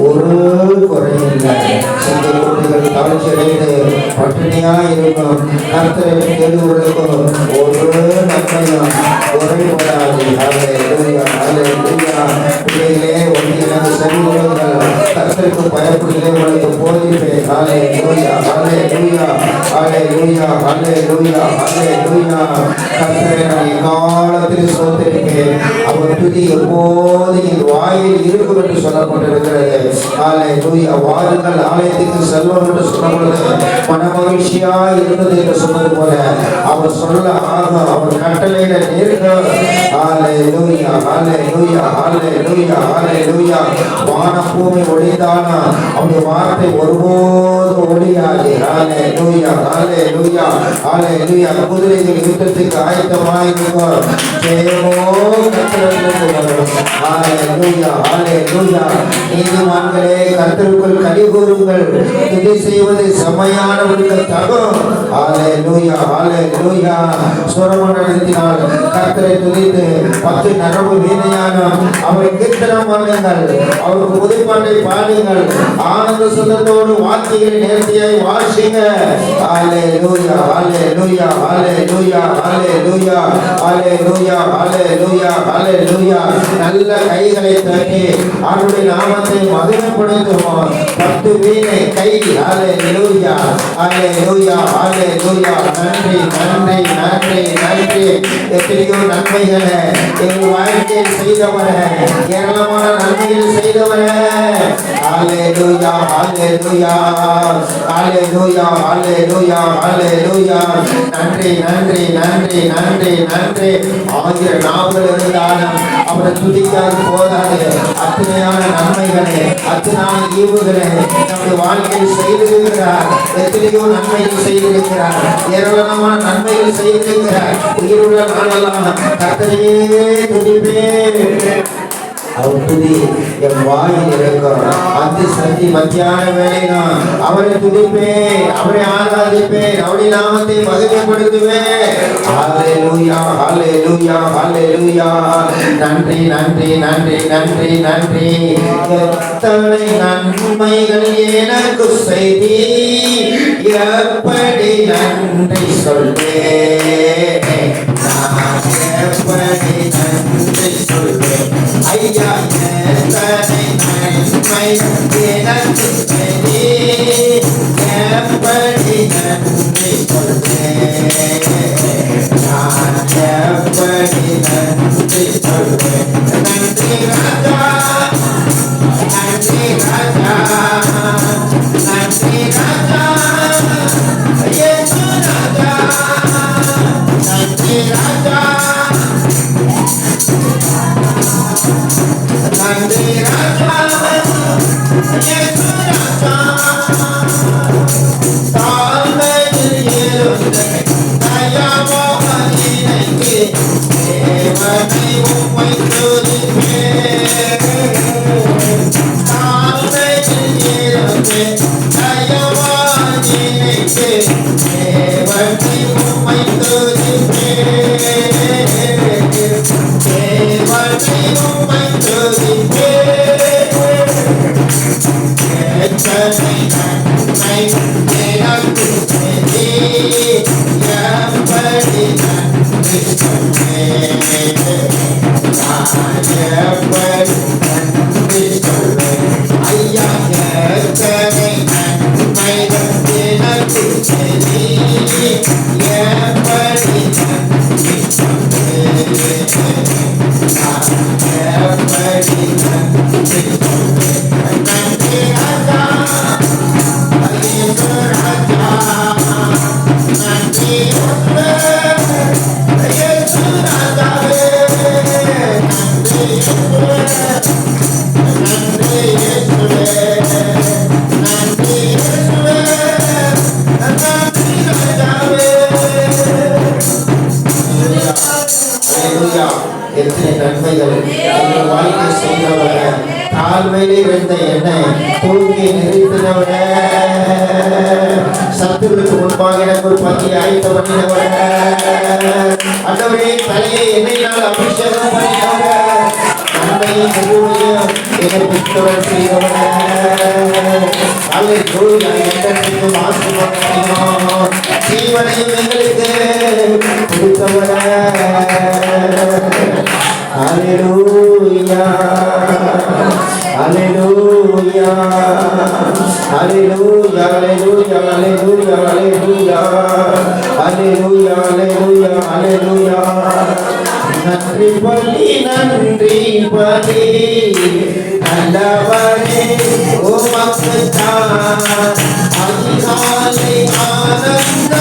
ஒரு குறையில்லை. சிந்தை குட்டிகள் கவர்ச்சி அடைந்து பட்டினியா இருக்கும் கர்த்தரை தேடுவதற்கும் ஒரு நன்மையும் குறைபடாது. அல்லேலூயா, அல்லேலூயா. பிள்ளைகளே, எனக்கு சரி உறவுகள் கர்த்தருக்கு பயப்படுகிறே உங்களுக்கு போதிப்பேன். அல்லேலூயா, அல்லேலூயா, அல்லேலூயா, அல்லேலூயா, அல்லேலூயா. கர்த்தரை நான் எக்காலத்தில் ஸ்தோத்திரிப்பேன். அவர் துதி எப்போது என் வாயில் இருக்கும் என்று சொல்லப்பட்டிருக்கிறது. அல்லேலூயா. வாருங்கள் ஆலயத்துக்கு செல்வோம் என்று சொன்னபொழுது மனமகிழ்ச்சியா இருந்தது என்று சொன்னது போல அவர் சொல்ல ஆகும், அவர் கட்டளையிட நேர்கள். அல்லேலூயா, அல்லேலூயா, அல்லேலூயா, அல்லேலூயா. வானம் பூமி ஒளிந்தாலும் அவருடைய வார்த்தை ஒருபோது ஒளியாது. அல்லேலூயா, அல்லேலூயா, அல்லேலூயா. குதிரைகள் யுத்தத்துக்கு ஆயத்தமாயிருக்கும். ஜெயமோ கர்த்தரிடமிருந்து வரும். அல்லேலூயா, அல்லேலூயா. நீதிமான்களே, கர்த்தருக்குள் களி கூறுங்கள். துதி செய்வது செம்மையானவருக்கு தகும். அல்லேலூயா, அல்லேலூயா. சுரமண்டலத்தினால் கர்த்தரை துதித்து 10 நரம்பு வீணையான அவரை கீர்த்தனம் பண்ணுங்கள். அவருக்கு புதுப்பாட்டை பாடுங்கள். ஆனந்த சுதத்தோடு வார்த்தைகளை நேர்த்தியாய் வாசிங்க. அல்லேலூயா, அல்லேலூயா, அல்லேலூயா, அல்லேலூயா, அல்லேலூயா, அல்லேலூயா, அல்லேலூயா. நல்ல கைகளை தட்டி அவருடைய நாமத்தை மகிமைப்படுத்துவோம். 10 வீணை கை. அல்லேலூயா, அல்லேலூயா, அல்லேலூயா. நன்றி, நன்றி, நன்றி, நன்றி. எத்தனையோ நன்மைகளை எங்கள் வாழ்க்கையில் செய்தவரே, ஏராளமான நன்மைகள் செய்தவரே. அல்லேலூயா, அல்லேலூயா, அல்லேலூயா, அல்லேலூயா, அல்லேலூயா. நன்றி, நன்றி, நன்றி, நன்றி, நன்றி. 1000 நாவுகள் இருந்தாலும் அவரை துதிக்காது போதாது. அத்தனையான நன்மைகளை, அத்தனையான ஈவுகளை நம்முடைய வாழ்க்கையில் செய்திருக்கிறார். எத்தனையோ நன்மைகள் செய்திருக்கிறார். ஏராளமான நன்மைகள் செய்திருக்கிறார். உயிருள்ள நாளெல்லாம் கர்த்தரையே துதிப்பேன். அவர் துதி என் வாயில் இருக்கும். அந்தி சந்தி மத்தியான வேலைதான் அவரை துதிப்பேன், அவரை ஆராதிப்பேன், அவருடைய நாமத்தை மகிமைப்படுத்துவேன். அல்லேலூயா, அல்லேலூயா, அல்லேலூயா. நன்றி, நன்றி, நன்றி, நன்றி, நன்றி. எத்தனை நன்மைகள் எனக்கு செய்தி, எப்படி நன்றி சொல்வேன், நான் எப்படி நன்றி சொல்வேன். ஐயா, எத்தனை நன்மை எனக்கு செய்தி, எப்படி நன்றி சொல்வேன், நான் எப்படி நன்றி சொல்வேன். நன்றி ராஜா, நன்றி ராஜா, நன்றி ராஜா, இயேசு ராஜா, நன்றி ராஜா, நன்றி ராஜா, இயேசு ராஜா. தாழ்மையில் இருந்து தயாவானினைக்கு தேவனை உம்மை துதிப்பேன். தாழ்மையில் இருந்து தயாவானினைக்கு தேவனை உம்மை துதிப்பேன். தேவனை உம்மை துதிப்பேன். எத்தனை நன்மை எனக்கு செய்தி, எப்படி நன்றி சொல்வேன், நான் எப்படி நன்றி சொல்வேன். ஐயா, எத்தனை நன்மைகள் எனக்கு செய்தி, எப்படி நன்றி சொல்வேன், நான் எப்படி நன்றி சொல்வேன். நன்றி ராஜா, இயேசு ராஜா, நன்றி இயேசு ராஜாவே, நன்றி நன்றி இயேசுவே, நன்றி இயேசுவே, நன்றி ராஜாவே. அல்லேலூயா. எத்தனை நன்மைகள் எங்கள் வாழ்க்கை செய்தவர, தாழ்மையிலே இருந்த என்னை தூக்கி நிறுத்தினவர, சத்துருக்கு முன்பாக எனக்கு ஒரு பத்தியை அழைத்து பண்ணினவர, ஆண்டவரே தலையை எண்ணெயினால் அபிஷேகம் பண்ணினவர, நன்மையும் கிருபையும் என்னை பெற்றவர் செய்தவர். அல்லேலூயா. என்றென்றைக்கும் ஆசீர்வாதம் ஜீவனையும் எங்களுக்கு கொடுத்தவர். அல்லேலூயா. Hallelujah, hallelujah, hallelujah, hallelujah, hallelujah, hallelujah, hallelujah, hallelujah. நன்றி பலி நல்லவரே உமக்குத்தான் அதிகாலை ஆனந்த